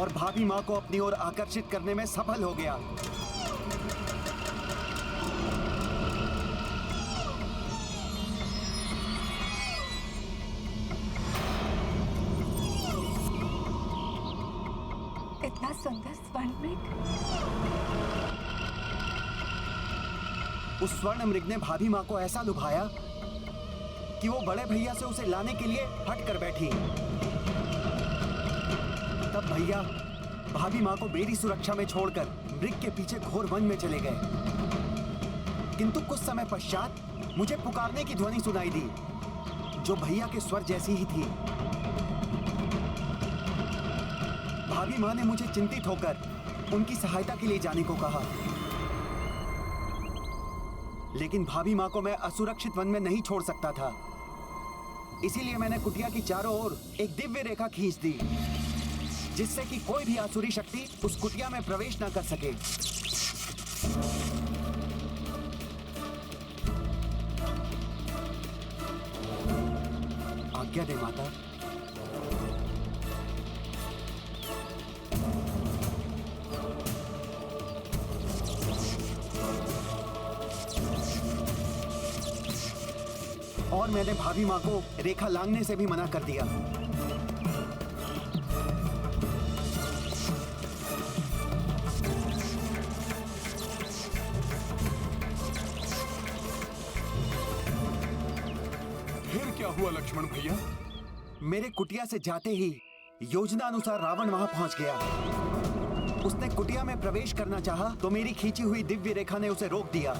और भाभी माँ को अपनी ओर आकर्षित करने में सफल हो गया। इतना सुंदर स्वर्ण मृग। उस स्वर्ण मृग ने भाभी माँ को ऐसा लुभाया कि वो बड़े भैया से उसे लाने के लिए हट कर बैठी। तब भैया भाभी माँ को मेरी सुरक्षा में छोड़कर मृग के पीछे घोर वन में चले गए। किंतु कुछ समय पश्चात मुझे पुकारने की ध्वनि सुनाई दी, जो भैया के स्वर जैसी ही थी। भाभी माँ ने मुझे चिंतित होकर उनकी सहायता के लिए जाने को कहा, लेकिन भाभी माँ को मैं असुरक्षित वन में नहीं छोड़ सकता था। इसीलिए मैंने कुटिया की चारों ओर एक दिव्य रेखा खींच दी, जिससे कि कोई भी आसुरी शक्ति उस कुटिया में प्रवेश न कर सके। आज्ञा दे माता। और मैंने भाभी माँ को रेखा लांघने से भी मना कर दिया। फिर क्या हुआ लक्ष्मण भैया? मेरे कुटिया से जाते ही योजना अनुसार रावण वहां पहुंच गया। उसने कुटिया में प्रवेश करना चाहा तो मेरी खींची हुई दिव्य रेखा ने उसे रोक दिया।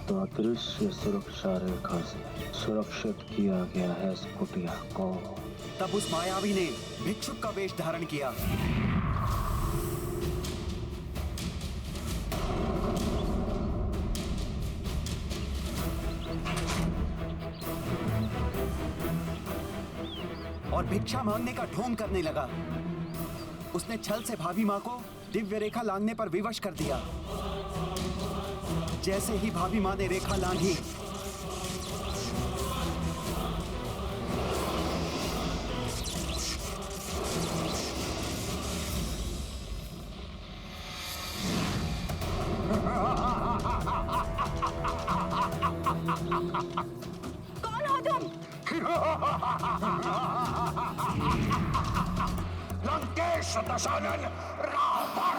तो अदृश्य सुरक्षा रेखा से सुरक्षित किया गया है इस कुटिया को। तब उस मायावी ने भिक्षुक का वेश धारण किया। और भिक्षा मांगने का ढोंग करने लगा। उसने छल से भाभी माँ को दिव्य रेखा लांघने पर विवश कर दिया। जैसे ही भाभी माँ ने रेखा लांघी, कौन हो तुम? लंकेश दशानन रावण।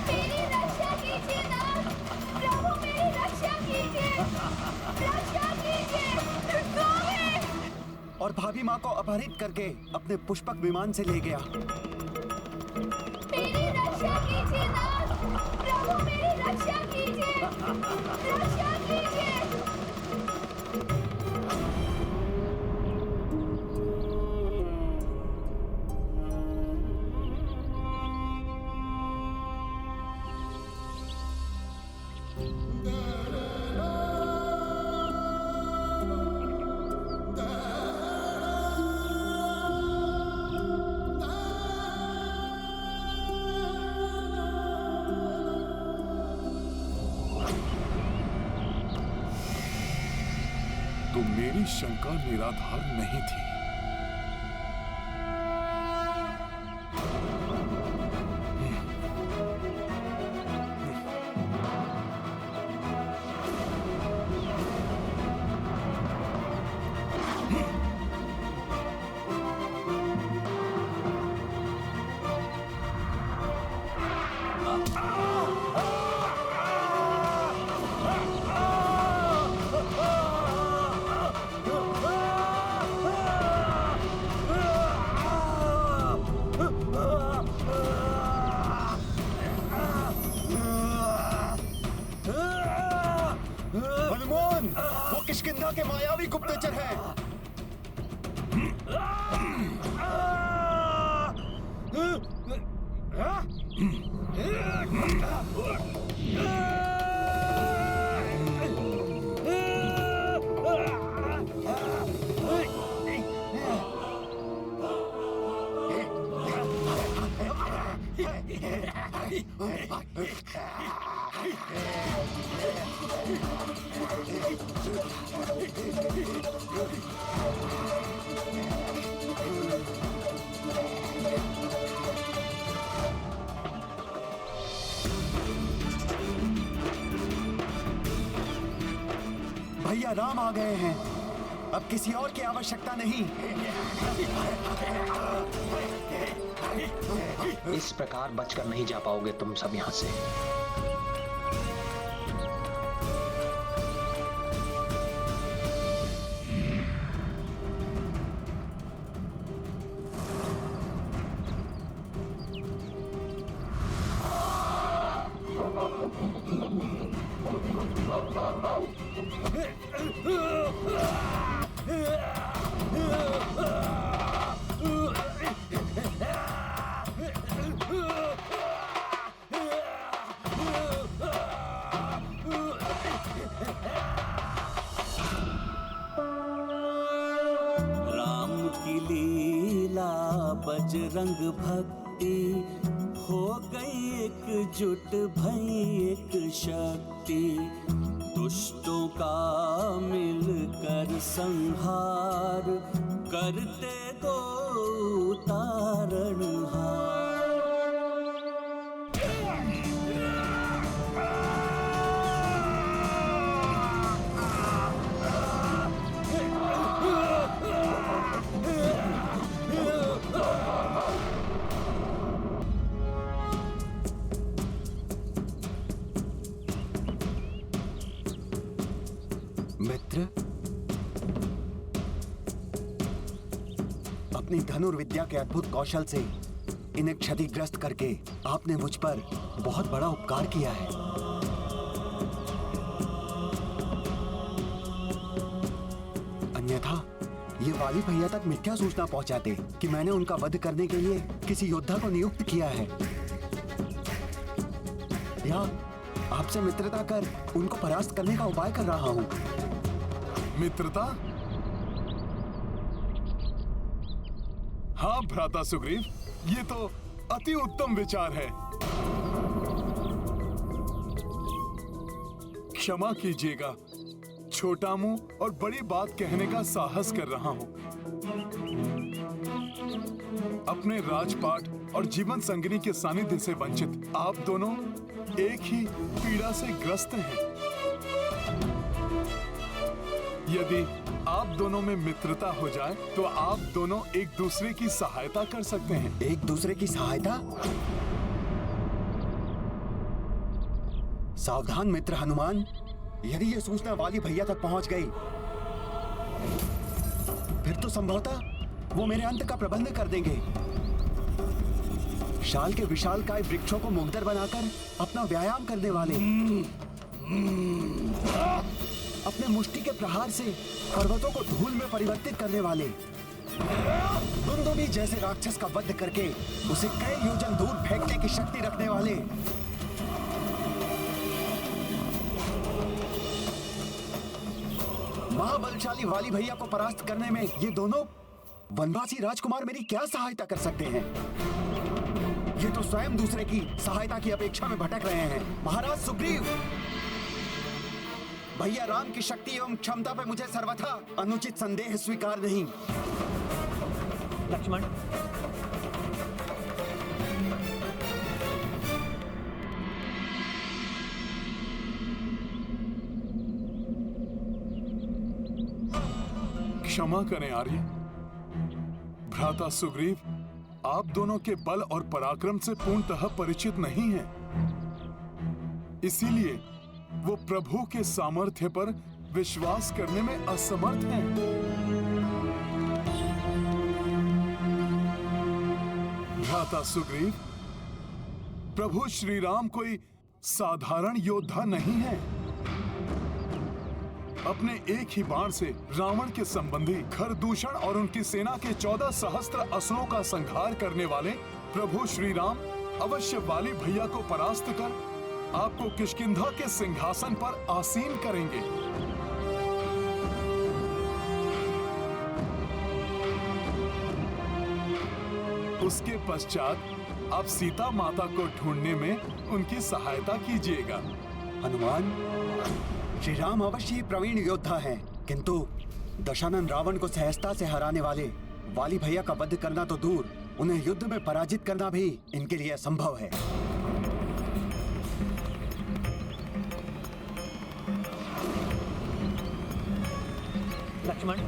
मेरी रक्षा कीजिए नाथ। प्रभु मेरी रक्षा कीजिए, रक्षा कीजिए। और भाभी माँ को अपहरित करके अपने पुष्पक विमान से ले गया। मेरी रक्षा कीजिए नाथ। प्रभु मेरी रक्षा कीजिए, रक्षा कीजिए। तो मेरी शंका निराधार नहीं थी। हनुमान, वो किष्किंधा के मायावी गुप्तचर हैं। भैया राम आ गए हैं। अब किसी और की आवश्यकता नहीं। इस प्रकार बचकर नहीं जा पाओगे तुम सब यहां से। राम की लीला बजरंग भक्ति हो गई एकजुट भई एक शक्ति। दुष्टों का मिलकर संहार करते दो तारणहार। मित्र, अपनी धनुर्विद्या के अद्भुत कौशल से इन्हें क्षतिग्रस्त करके आपने मुझ पर बहुत बड़ा उपकार किया है। अन्यथा ये वाली भैया तक मिथ्या सूचना पहुंचाते कि मैंने उनका वध करने के लिए किसी योद्धा को नियुक्त किया है, या आपसे मित्रता कर उनको परास्त करने का उपाय कर रहा हूं। मित्रता? हाँ भ्राता सुग्रीव, ये तो अति उत्तम विचार है। क्षमा कीजिएगा, छोटा मुंह और बड़ी बात कहने का साहस कर रहा हूं। अपने राजपाट और जीवन संगिनी के सानिध्य से वंचित आप दोनों एक ही पीड़ा से ग्रस्त हैं। यदि आप दोनों में मित्रता हो जाए तो आप दोनों एक दूसरे की सहायता कर सकते हैं। एक दूसरे की सहायता? सावधान मित्र हनुमान, यदि ये सूचना वाली भैया तक पहुंच गई फिर तो संभवतः वो मेरे अंत का प्रबंध कर देंगे। शाल के विशालकाय वृक्षों को मुग्धर बनाकर अपना व्यायाम करने वाले, अपने मुष्टि के प्रहार से पर्वतों को धूल में परिवर्तित करने वाले, दुंदुभी जैसे राक्षस का वध करके उसे कई योजन दूर फेंकने की शक्ति रखने वाले, महाबलशाली वाली भैया को परास्त करने में ये दोनों वनवासी राजकुमार मेरी क्या सहायता कर सकते हैं? ये तो स्वयं दूसरे की सहायता की अपेक्षा में भटक रहे हैं। महाराज सुग्रीव, भैया राम की शक्ति एवं क्षमता पर मुझे सर्वथा अनुचित संदेह स्वीकार नहीं। लक्ष्मण, क्षमा करें आर्य। भ्राता सुग्रीव आप दोनों के बल और पराक्रम से पूर्णतः परिचित नहीं हैं। इसीलिए वो प्रभु के सामर्थ्य पर विश्वास करने में असमर्थ हैं। भ्राता सुग्रीव, प्रभु श्री राम कोई साधारण योद्धा नहीं है। अपने एक ही बाण से रावण के संबंधी खरदूषण और उनकी सेना के 14 सहस्त्र असुरों का संहार करने वाले प्रभु श्री राम अवश्य वाली भैया को परास्त कर आपको किष्किंधा के सिंहासन पर आसीन करेंगे। उसके पश्चात आप सीता माता को ढूंढने में उनकी सहायता कीजिएगा। हनुमान, श्री राम अवश्य ही प्रवीण योद्धा हैं, किंतु दशानन रावण को सहजता से हराने वाले वाली भैया का वध करना तो दूर, उन्हें युद्ध में पराजित करना भी इनके लिए असंभव है। लक्ष्मण।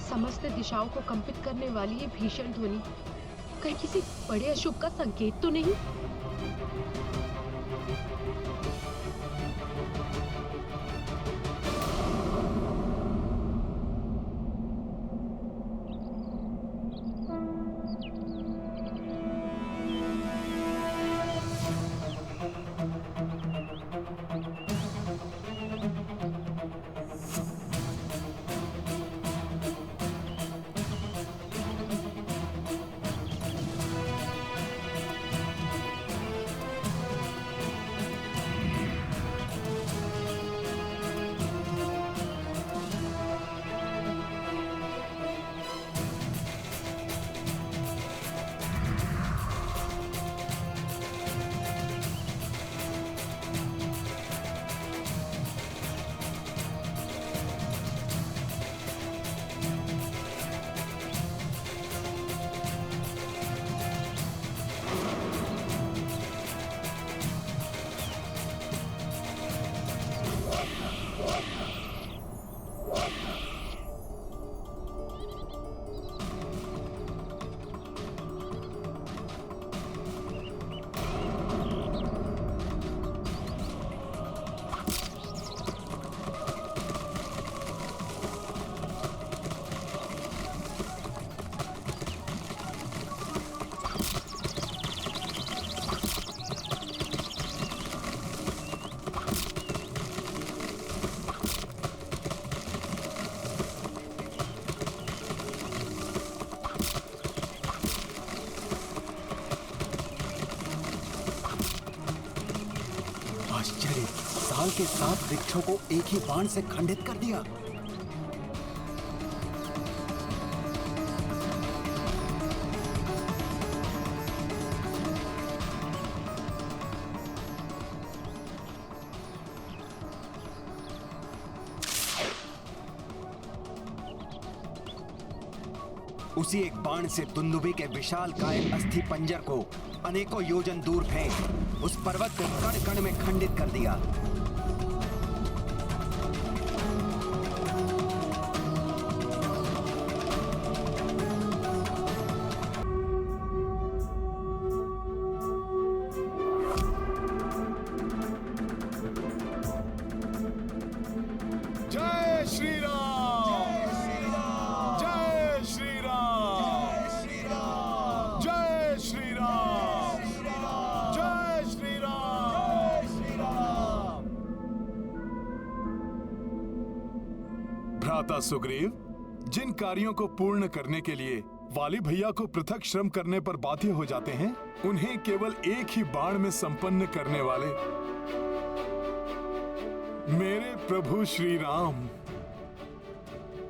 समस्त दिशाओं को कंपित करने वाली ये भीषण ध्वनि कहीं किसी बड़े अशुभ का संकेत तो नहीं? आश्चर्य, साल के 7 वृक्षों को एक ही बाण से खंडित कर दिया। उसी एक बाण से दुंदुभी के विशाल काय अस्थि पंजर को अनेकों योजन दूर फेंक उस पर्वत को कण कण में खंडित कर दिया। जय श्री राम, जय श्री राम, जय श्री राम, जय श्री राम। भ्राता सुग्रीव, जिन कार्यों को पूर्ण करने के लिए वाली भैया को पृथक श्रम करने पर बाध्य हो जाते हैं, उन्हें केवल एक ही बाण में संपन्न करने वाले मेरे प्रभु श्री राम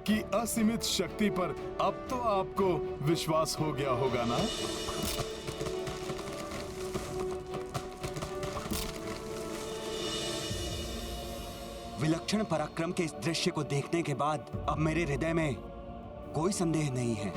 की असीमित शक्ति पर अब तो आपको विश्वास हो गया होगा ना? विलक्षण पराक्रम के इस दृश्य को देखने के बाद अब मेरे हृदय में कोई संदेह नहीं है।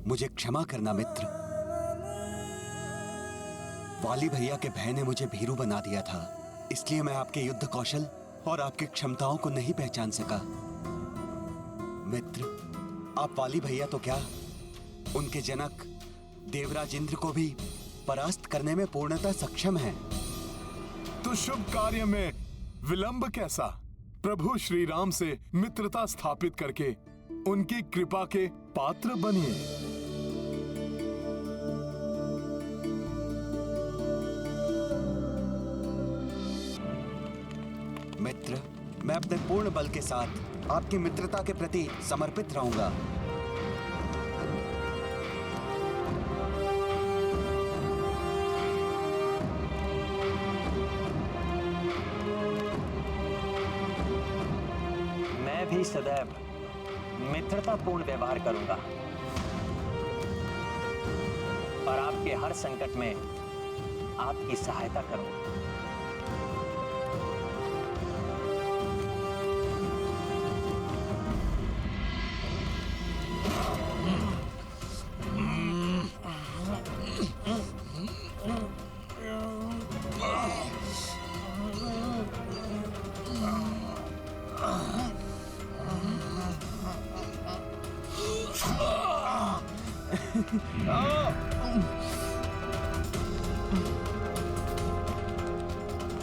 मुझे क्षमा करना मित्र। वाली भैया के भय ने मुझे भीरू बना दिया था, इसलिए मैं आपके युद्ध कौशल और आपकी क्षमताओं को नहीं पहचान सका। मित्र, आप वाली भैया तो क्या, उनके जनक देवराज इंद्र को भी परास्त करने में पूर्णतः सक्षम हैं। तो शुभ कार्य में विलंब कैसा? प्रभु श्री राम से मित्रता स्थापित करके उनकी कृपा के पात्र बनिए। मित्र, मैं अपने पूर्ण बल के साथ आपकी मित्रता के प्रति समर्पित रहूंगा। मैं भी सदैव मित्रतापूर्ण व्यवहार करूंगा और आपके हर संकट में आपकी सहायता करूंगा।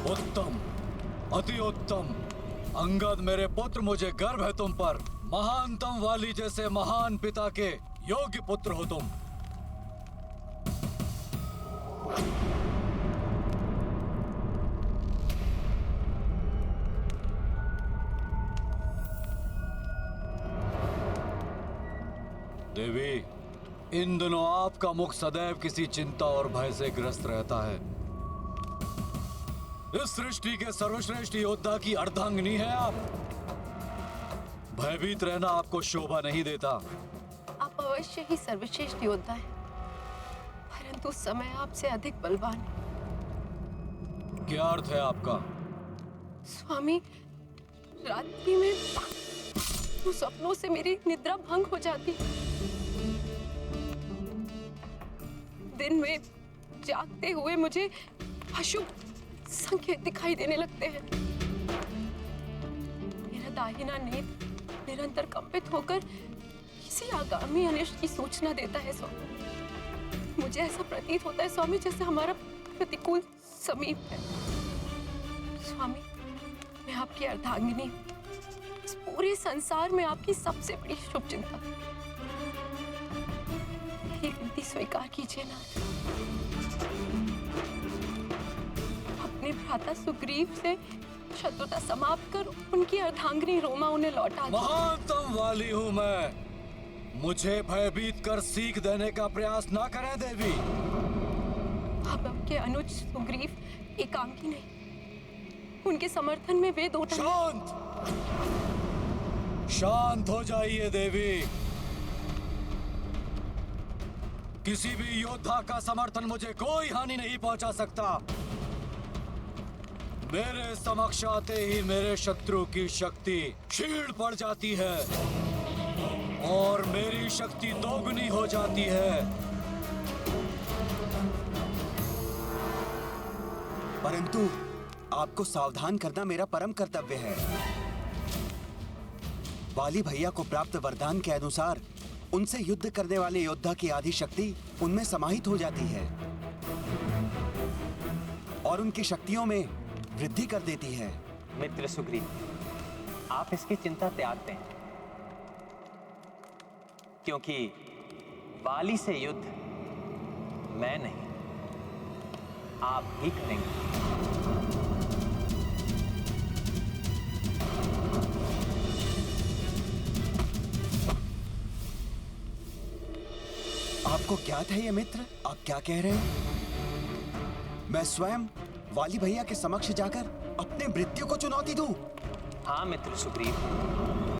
उत्तम, अति उत्तम। अंगद मेरे पुत्र, मुझे गर्व है तुम पर। महानतम वाली जैसे महान पिता के योग्य पुत्र हो तुम। देवी, इन दिनों आपका मुख सदैव किसी चिंता और भय से ग्रस्त रहता है। इस सृष्टि के सर्वश्रेष्ठ योद्धा की अर्धांगिनी है आप। भयभीत रहना आपको शोभा नहीं देता। आप अवश्य ही सर्वश्रेष्ठ योद्धा हैं, परंतु समय आपसे अधिक बलवान है। क्या अर्थ है आपका? स्वामी, रात्रि में सपनों से मेरी निद्रा भंग हो जाती। दिन में जागते हुए मुझे अशुभ संकेत दिखाई देने लगते हैं। मेरा दाहिना नेत्र निरंतर कंपित होकर किसी आगामी अनिष्ट की सूचना देता है स्वामी। मुझे ऐसा प्रतीत होता है स्वामी जैसे हमारा प्रतिकूल समीप है। स्वामी, मैं आपकी अर्धांगिनी, इस पूरे संसार में आपकी सबसे बड़ी शुभ चिंता। मेरी विनती स्वीकार कीजिए ना। अपने भ्राता सुग्रीव से शत्रुता समाप्त कर उनकी अर्धांगिनी रोमा उन्हें लौटा दो। महानतम वाली हूँ मैं, मुझे भयभीत कर सीख देने का प्रयास ना करें देवी। अब आपके अनुज सुग्रीव एकांकी नहीं, उनके समर्थन में वे दो शांत, शांत हो जाइए देवी। किसी भी योद्धा का समर्थन मुझे कोई हानि नहीं पहुंचा सकता। मेरे समक्ष आते ही मेरे शत्रु की शक्ति क्षीण पड़ जाती है और मेरी शक्ति दोगुनी हो जाती है। परंतु आपको सावधान करना मेरा परम कर्तव्य है। वाली भैया को प्राप्त वरदान के अनुसार उनसे युद्ध करने वाले योद्धा की आदि शक्ति उनमें समाहित हो जाती है और उनकी शक्तियों में वृद्धि कर देती है। मित्र सुग्रीव, आप इसकी चिंता त्याग दें, क्योंकि वाली से युद्ध मैं नहीं, आप ही करेंगे। आपको ज्ञात है ये मित्र, आप क्या कह रहे हैं? मैं स्वयं वाली भैया के समक्ष जाकर अपने मृत्यु को चुनौती दूं? हाँ मित्र सुग्रीव,